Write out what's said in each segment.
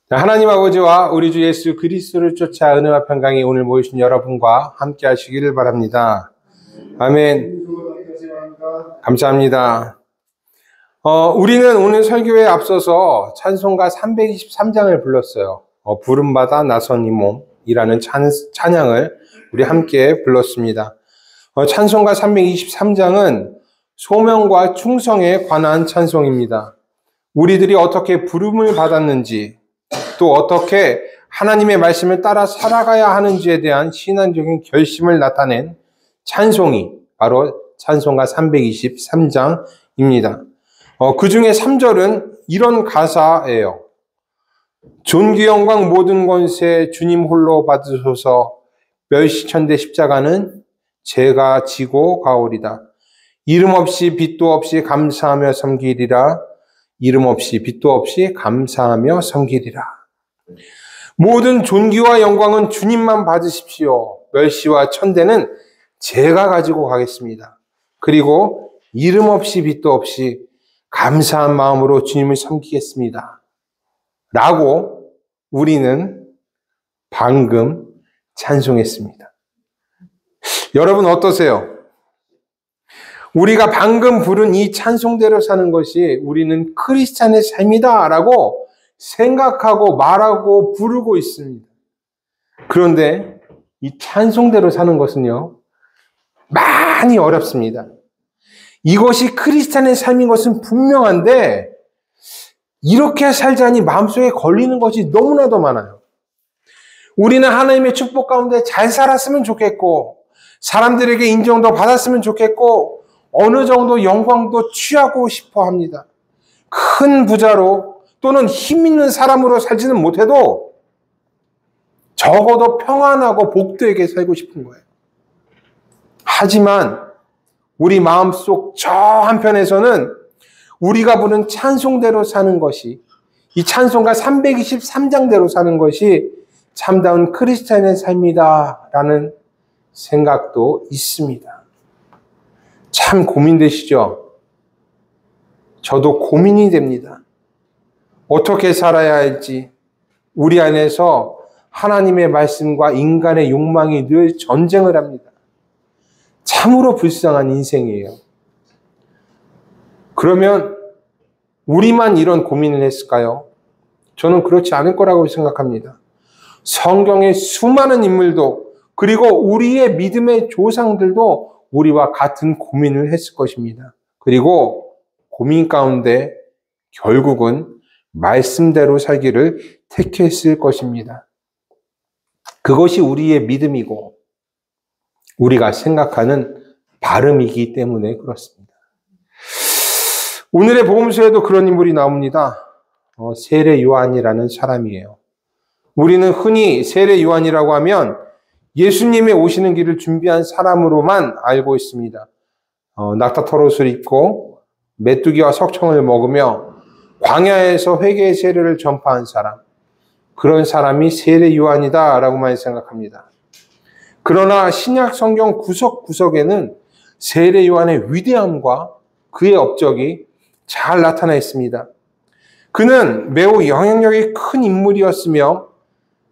하나님 아버지와 우리 주 예수 그리스도를 쫓아 은혜와 평강이 오늘 모이신 여러분과 함께 하시기를 바랍니다. 아멘. 감사합니다. 우리는 오늘 설교에 앞서서 찬송가 323장을 불렀어요. 부름받아 나선 이 몸이라는 찬양을 우리 함께 불렀습니다. 찬송가 323장은 소명과 충성에 관한 찬송입니다. 우리들이 어떻게 부름을 받았는지, 또 어떻게 하나님의 말씀을 따라 살아가야 하는지에 대한 신앙적인 결심을 나타낸 찬송이 바로 찬송가 323장입니다. 그 중에 3절은 이런 가사예요. 존귀 영광 모든 권세 주님 홀로 받으소서. 멸시천대 십자가는 제가 지고 가오리다. 이름 없이 빛도 없이 감사하며 섬기리라. 이름 없이 빛도 없이 감사하며 섬기리라. 모든 존귀와 영광은 주님만 받으십시오. 멸시와 천대는 제가 가지고 가겠습니다. 그리고 이름 없이 빛도 없이 감사한 마음으로 주님을 섬기겠습니다. 라고 우리는 방금 찬송했습니다. 여러분 어떠세요? 우리가 방금 부른 이 찬송대로 사는 것이 우리는 크리스찬의 삶이다 라고 생각하고 말하고 부르고 있습니다. 그런데 이 찬송대로 사는 것은요, 많이 어렵습니다. 이것이 크리스찬의 삶인 것은 분명한데 이렇게 살자니 마음속에 걸리는 것이 너무나도 많아요. 우리는 하나님의 축복 가운데 잘 살았으면 좋겠고, 사람들에게 인정도 받았으면 좋겠고, 어느 정도 영광도 취하고 싶어 합니다. 큰 부자로 또는 힘 있는 사람으로 살지는 못해도 적어도 평안하고 복되게 살고 싶은 거예요. 하지만 우리 마음속 저 한편에서는 우리가 부른 찬송대로 사는 것이, 이 찬송가 323장대로 사는 것이 참다운 크리스찬의 삶이다라는 생각도 있습니다. 참 고민되시죠? 저도 고민이 됩니다. 어떻게 살아야 할지, 우리 안에서 하나님의 말씀과 인간의 욕망이 늘 전쟁을 합니다. 참으로 불쌍한 인생이에요. 그러면 우리만 이런 고민을 했을까요? 저는 그렇지 않을 거라고 생각합니다. 성경의 수많은 인물도, 그리고 우리의 믿음의 조상들도 우리와 같은 고민을 했을 것입니다. 그리고 고민 가운데 결국은 말씀대로 살기를 택했을 것입니다. 그것이 우리의 믿음이고 우리가 생각하는 바름이기 때문에 그렇습니다. 오늘의 복음서에도 그런 인물이 나옵니다. 세례 요한이라는 사람이에요. 우리는 흔히 세례 요한이라고 하면 예수님의 오시는 길을 준비한 사람으로만 알고 있습니다. 낙타털옷을 입고 메뚜기와 석청을 먹으며 광야에서 회개의 세례를 전파한 사람, 그런 사람이 세례 요한이다라고만 생각합니다. 그러나 신약 성경 구석구석에는 세례 요한의 위대함과 그의 업적이 잘 나타나 있습니다. 그는 매우 영향력이 큰 인물이었으며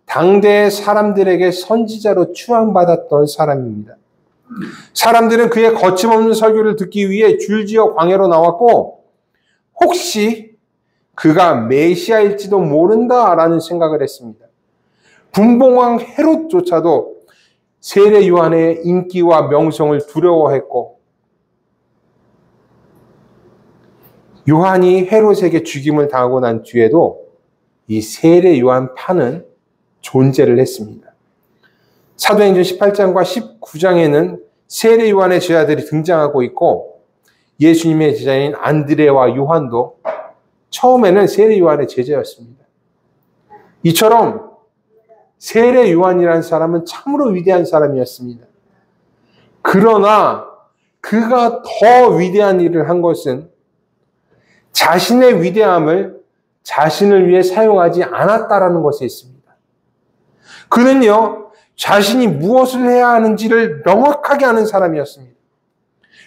당대의 사람들에게 선지자로 추앙받았던 사람입니다. 사람들은 그의 거침없는 설교를 듣기 위해 줄지어 광야로 나왔고, 혹시 그가 메시아일지도 모른다라는 생각을 했습니다. 분봉왕 헤롯조차도 세례 요한의 인기와 명성을 두려워했고, 요한이 헤롯에게 죽임을 당하고 난 뒤에도 이 세례 요한파는 존재를 했습니다. 사도행전 18장과 19장에는 세례 요한의 제자들이 등장하고 있고, 예수님의 제자인 안드레와 요한도 처음에는 세례 요한의 제자였습니다. 이처럼 세례 요한이라는 사람은 참으로 위대한 사람이었습니다. 그러나 그가 더 위대한 일을 한 것은 자신의 위대함을 자신을 위해 사용하지 않았다라는 것에 있습니다. 그는요, 자신이 무엇을 해야 하는지를 명확하게 아는 사람이었습니다.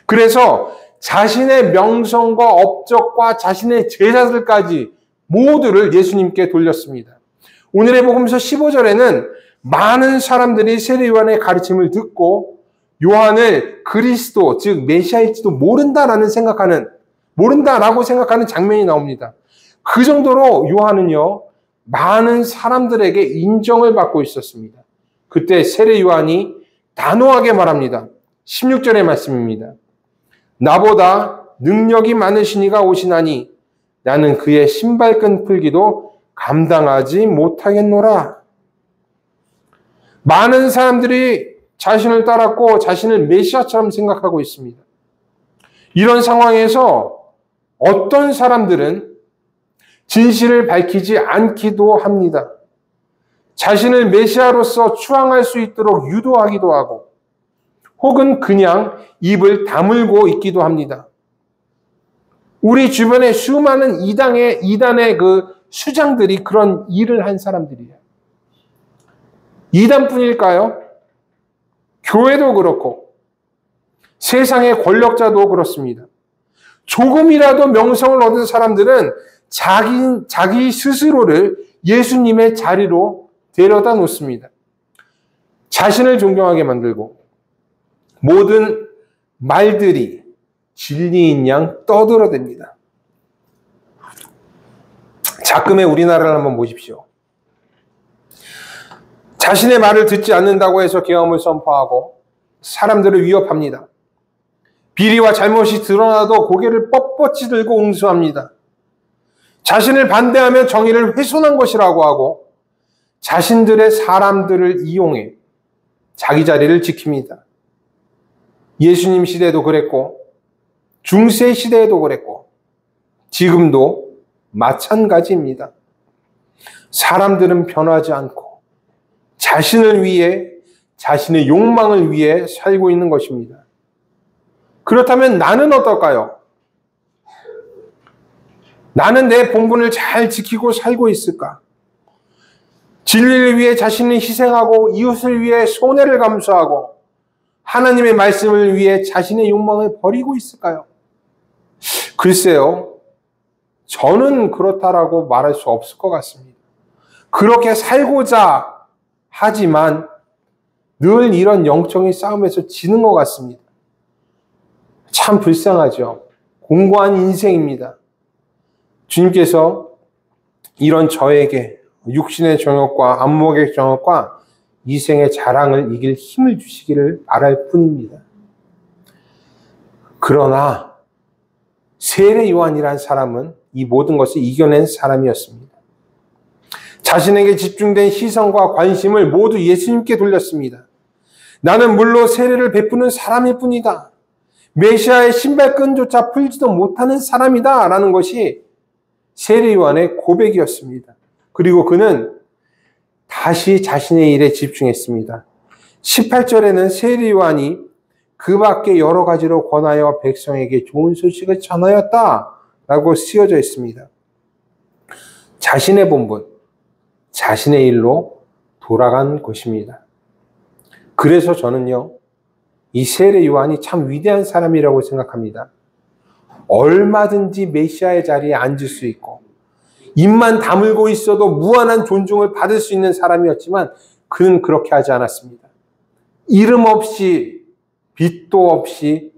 그래서 자신의 명성과 업적과 자신의 제자들까지 모두를 예수님께 돌렸습니다. 오늘의 복음서 15절에는 많은 사람들이 세례 요한의 가르침을 듣고 요한을 그리스도, 즉 메시아일지도 모른다라고 생각하는 장면이 나옵니다. 그 정도로 요한은요, 많은 사람들에게 인정을 받고 있었습니다. 그때 세례 요한이 단호하게 말합니다. 16절의 말씀입니다. 나보다 능력이 많으신 이가 오시나니 나는 그의 신발끈 풀기도 감당하지 못하겠노라. 많은 사람들이 자신을 따랐고 자신을 메시아처럼 생각하고 있습니다. 이런 상황에서 어떤 사람들은 진실을 밝히지 않기도 합니다. 자신을 메시아로서 추앙할 수 있도록 유도하기도 하고 혹은 그냥 입을 다물고 있기도 합니다. 우리 주변에 수많은 이단의 그 수장들이 그런 일을 한 사람들이에요. 이단뿐일까요? 교회도 그렇고 세상의 권력자도 그렇습니다. 조금이라도 명성을 얻은 사람들은 자기 스스로를 예수님의 자리로 데려다 놓습니다. 자신을 존경하게 만들고 모든 말들이 진리인 양 떠들어댑니다. 자금의 우리나라를 한번 보십시오. 자신의 말을 듣지 않는다고 해서 계엄을 선포하고 사람들을 위협합니다. 비리와 잘못이 드러나도 고개를 뻣뻣이 들고 응수합니다. 자신을 반대하면 정의를 훼손한 것이라고 하고 자신들의 사람들을 이용해 자기 자리를 지킵니다. 예수님 시대에도 그랬고 중세 시대에도 그랬고 지금도 마찬가지입니다. 사람들은 변하지 않고 자신을 위해 자신의 욕망을 위해 살고 있는 것입니다. 그렇다면 나는 어떨까요? 나는 내 본분을 잘 지키고 살고 있을까? 진리를 위해 자신을 희생하고 이웃을 위해 손해를 감수하고 하나님의 말씀을 위해 자신의 욕망을 버리고 있을까요? 글쎄요, 저는 그렇다라고 말할 수 없을 것 같습니다. 그렇게 살고자 하지만 늘 이런 영적인 싸움에서 지는 것 같습니다. 참 불쌍하죠. 공고한 인생입니다. 주님께서 이런 저에게 육신의 정욕과 안목의 정욕과 이생의 자랑을 이길 힘을 주시기를 바랄 뿐입니다. 그러나 세례 요한이란 사람은 이 모든 것을 이겨낸 사람이었습니다. 자신에게 집중된 시선과 관심을 모두 예수님께 돌렸습니다. 나는 물로 세례를 베푸는 사람일 뿐이다. 메시아의 신발끈조차 풀지도 못하는 사람이다. 라는 것이 세례 요한의 고백이었습니다. 그리고 그는 다시 자신의 일에 집중했습니다. 18절에는 세례 요한이 그 밖에 여러 가지로 권하여 백성에게 좋은 소식을 전하였다라고 쓰여져 있습니다. 자신의 본분, 자신의 일로 돌아간 것입니다. 그래서 저는요, 이 세례 요한이 참 위대한 사람이라고 생각합니다. 얼마든지 메시아의 자리에 앉을 수 있고 입만 다물고 있어도 무한한 존중을 받을 수 있는 사람이었지만 그는 그렇게 하지 않았습니다. 이름 없이 빚도 없이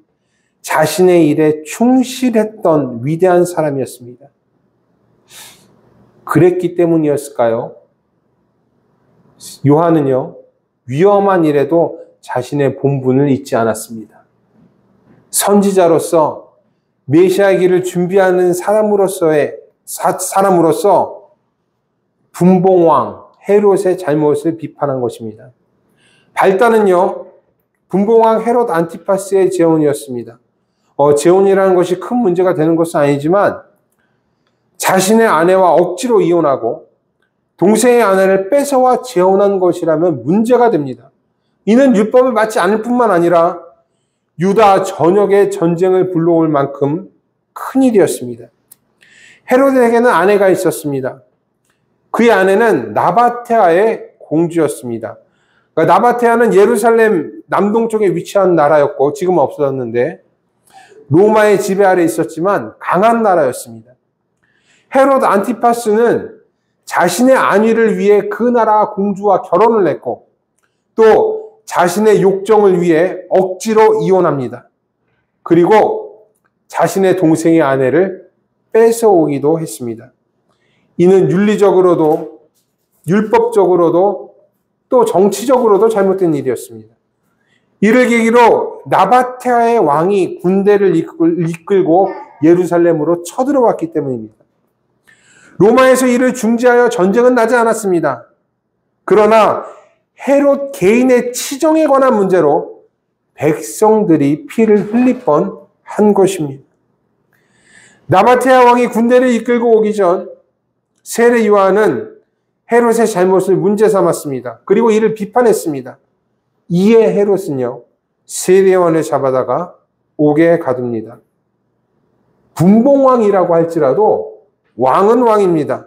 자신의 일에 충실했던 위대한 사람이었습니다. 그랬기 때문이었을까요? 요한은요, 위험한 일에도 자신의 본분을 잊지 않았습니다. 선지자로서 메시아의 길을 준비하는 사람으로서 분봉왕 헤롯의 잘못을 비판한 것입니다. 발단은요, 분봉왕 헤롯 안티파스의 재혼이었습니다. 재혼이라는 것이 큰 문제가 되는 것은 아니지만 자신의 아내와 억지로 이혼하고 동생의 아내를 뺏어와 재혼한 것이라면 문제가 됩니다. 이는 율법을 맞지 않을 뿐만 아니라 유다 전역의 전쟁을 불러올 만큼 큰일이었습니다. 헤롯에게는 아내가 있었습니다. 그의 아내는 나바테아의 공주였습니다. 그러니까 나바테아는 예루살렘 남동쪽에 위치한 나라였고 지금은 없어졌는데 로마의 지배 아래 있었지만 강한 나라였습니다. 헤롯 안티파스는 자신의 안위를 위해 그 나라 공주와 결혼을 했고 또 자신의 욕정을 위해 억지로 이혼합니다. 그리고 자신의 동생의 아내를 뺏어오기도 했습니다. 이는 윤리적으로도 율법적으로도 또 정치적으로도 잘못된 일이었습니다. 이를 계기로 나바테아의 왕이 군대를 이끌고 예루살렘으로 쳐들어왔기 때문입니다. 로마에서 이를 중지하여 전쟁은 나지 않았습니다. 그러나 헤롯 개인의 치정에 관한 문제로 백성들이 피를 흘릴 뻔한 것입니다. 나바테아 왕이 군대를 이끌고 오기 전 세례 요한은 헤롯의 잘못을 문제 삼았습니다. 그리고 이를 비판했습니다. 이에 헤롯은요, 세례 요한을 잡아다가 옥에 가둡니다. 분봉왕이라고 할지라도 왕은 왕입니다.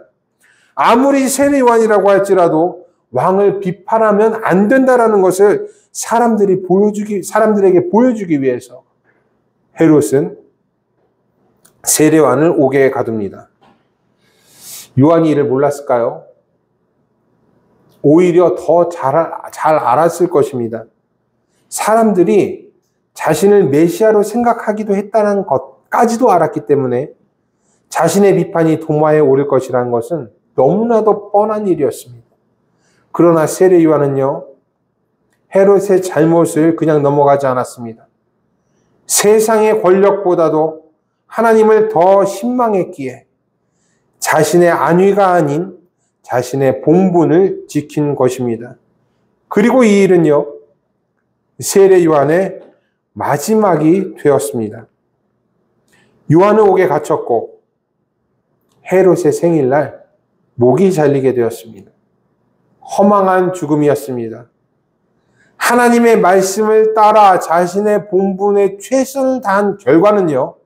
아무리 세례 요한이라고 할지라도 왕을 비판하면 안 된다라는 것을 사람들에게 보여주기 위해서 헤롯은 세례 요한을 옥에 가둡니다. 요한이 이를 몰랐을까요? 오히려 더 잘 알았을 것입니다. 사람들이 자신을 메시아로 생각하기도 했다는 것까지도 알았기 때문에 자신의 비판이 도마에 오를 것이라는 것은 너무나도 뻔한 일이었습니다. 그러나 세례 요한은요, 헤롯의 잘못을 그냥 넘어가지 않았습니다. 세상의 권력보다도 하나님을 더 신망했기에 자신의 안위가 아닌 자신의 본분을 지킨 것입니다. 그리고 이 일은요, 세례 요한의 마지막이 되었습니다. 요한은 옥에 갇혔고 헤롯의 생일날 목이 잘리게 되었습니다. 허망한 죽음이었습니다. 하나님의 말씀을 따라 자신의 본분에 최선을 다한 결과는요,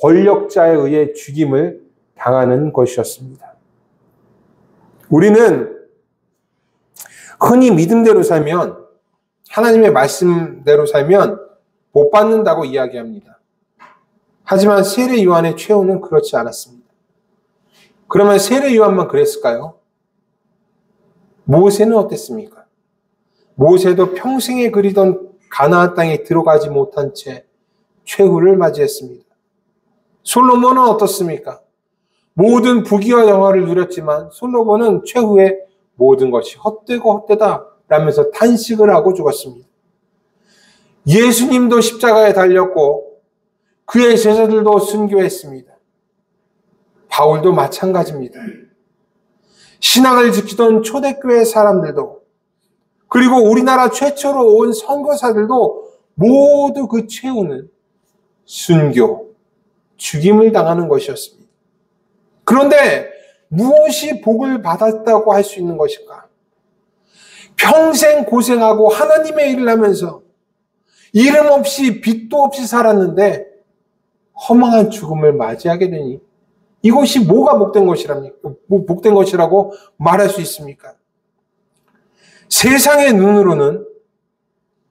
권력자에 의해 죽임을 당하는 것이었습니다. 우리는 흔히 믿음대로 살면, 하나님의 말씀대로 살면 못 받는다고 이야기합니다. 하지만 세례 요한의 최후는 그렇지 않았습니다. 그러면 세례 요한만 그랬을까요? 모세는 어땠습니까? 모세도 평생에 그리던 가나안 땅에 들어가지 못한 채 최후를 맞이했습니다. 솔로몬은 어떻습니까? 모든 부귀와 영화를 누렸지만 솔로몬은 최후에 모든 것이 헛되고 헛되다 라면서 탄식을 하고 죽었습니다. 예수님도 십자가에 달렸고 그의 제자들도 순교했습니다. 바울도 마찬가지입니다. 신앙을 지키던 초대교회 사람들도, 그리고 우리나라 최초로 온 선교사들도 모두 그 최후는 순교, 죽임을 당하는 것이었습니다. 그런데 무엇이 복을 받았다고 할 수 있는 것일까? 평생 고생하고 하나님의 일을 하면서 이름 없이 빚도 없이 살았는데 허망한 죽음을 맞이하게 되니 이것이 뭐가 복된 것이라고 말할 수 있습니까? 세상의 눈으로는,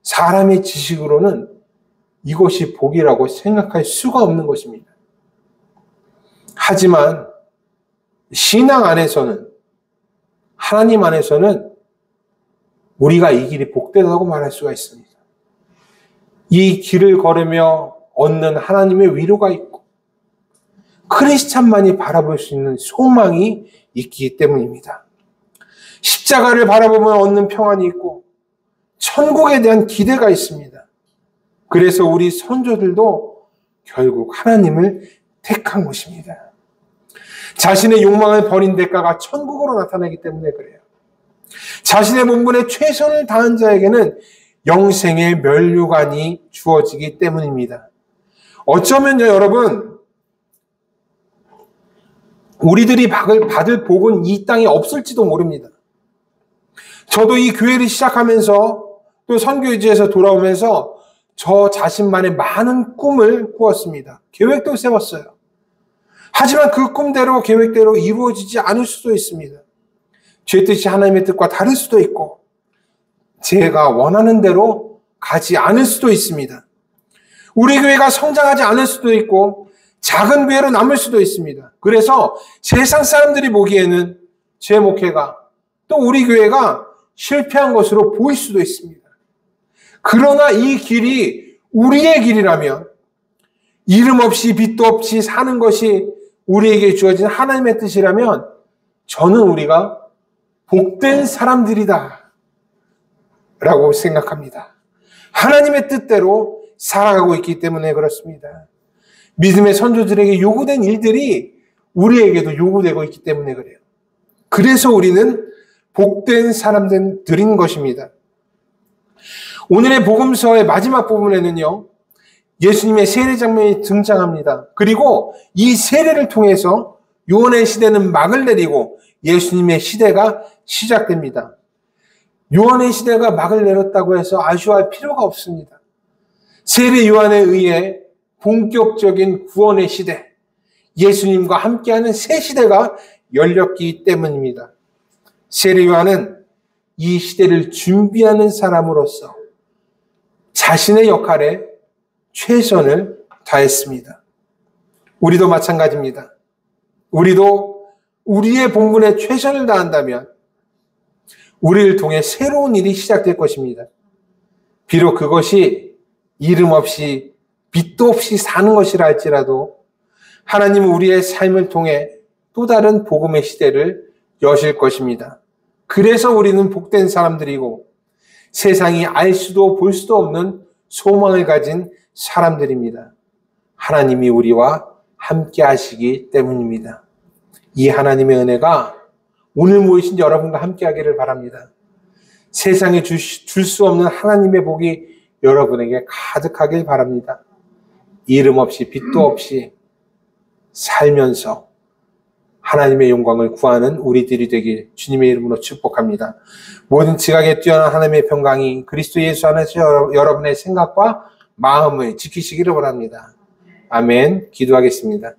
사람의 지식으로는 이것이 복이라고 생각할 수가 없는 것입니다. 하지만 신앙 안에서는, 하나님 안에서는 우리가 이 길이 복되다고 말할 수가 있습니다. 이 길을 걸으며 얻는 하나님의 위로가 있고 크리스찬만이 바라볼 수 있는 소망이 있기 때문입니다. 십자가를 바라보며 얻는 평안이 있고 천국에 대한 기대가 있습니다. 그래서 우리 선조들도 결국 하나님을 택한 것입니다. 자신의 욕망을 버린 대가가 천국으로 나타나기 때문에 그래요. 자신의 본분에 최선을 다한 자에게는 영생의 면류관이 주어지기 때문입니다. 어쩌면요, 여러분, 우리들이 받을 복은 이 땅에 없을지도 모릅니다. 저도 이 교회를 시작하면서 또 선교지에서 돌아오면서 저 자신만의 많은 꿈을 꾸었습니다. 계획도 세웠어요. 하지만 그 꿈대로 계획대로 이루어지지 않을 수도 있습니다. 제 뜻이 하나님의 뜻과 다를 수도 있고 제가 원하는 대로 가지 않을 수도 있습니다. 우리 교회가 성장하지 않을 수도 있고 작은 교회로 남을 수도 있습니다. 그래서 세상 사람들이 보기에는 제 목회가 또 우리 교회가 실패한 것으로 보일 수도 있습니다. 그러나 이 길이 우리의 길이라면 이름 없이 빛도 없이 사는 것이 우리에게 주어진 하나님의 뜻이라면 저는 우리가 복된 사람들이다 라고 생각합니다. 하나님의 뜻대로 살아가고 있기 때문에 그렇습니다. 믿음의 선조들에게 요구된 일들이 우리에게도 요구되고 있기 때문에 그래요. 그래서 우리는 복된 사람들인 것입니다. 오늘의 복음서의 마지막 부분에는요, 예수님의 세례 장면이 등장합니다. 그리고 이 세례를 통해서 요한의 시대는 막을 내리고 예수님의 시대가 시작됩니다. 요한의 시대가 막을 내렸다고 해서 아쉬워할 필요가 없습니다. 세례 요한에 의해 본격적인 구원의 시대, 예수님과 함께하는 새 시대가 열렸기 때문입니다. 세례 요한은 이 시대를 준비하는 사람으로서 자신의 역할에 최선을 다했습니다. 우리도 마찬가지입니다. 우리도 우리의 본분에 최선을 다한다면 우리를 통해 새로운 일이 시작될 것입니다. 비록 그것이 이름 없이 빛도 없이 사는 것이라 할지라도 하나님은 우리의 삶을 통해 또 다른 복음의 시대를 여실 것입니다. 그래서 우리는 복된 사람들이고 세상이 알 수도 볼 수도 없는 소망을 가진 사람들입니다. 하나님이 우리와 함께 하시기 때문입니다. 이 하나님의 은혜가 오늘 모이신 여러분과 함께 하기를 바랍니다. 세상에 줄 수 없는 하나님의 복이 여러분에게 가득하길 바랍니다. 이름 없이 빛도 없이 살면서 하나님의 영광을 구하는 우리들이 되길 주님의 이름으로 축복합니다. 모든 지각에 뛰어난 하나님의 평강이 그리스도 예수 안에서 여러분의 생각과 마음을 지키시기를 바랍니다. 아멘. 기도하겠습니다.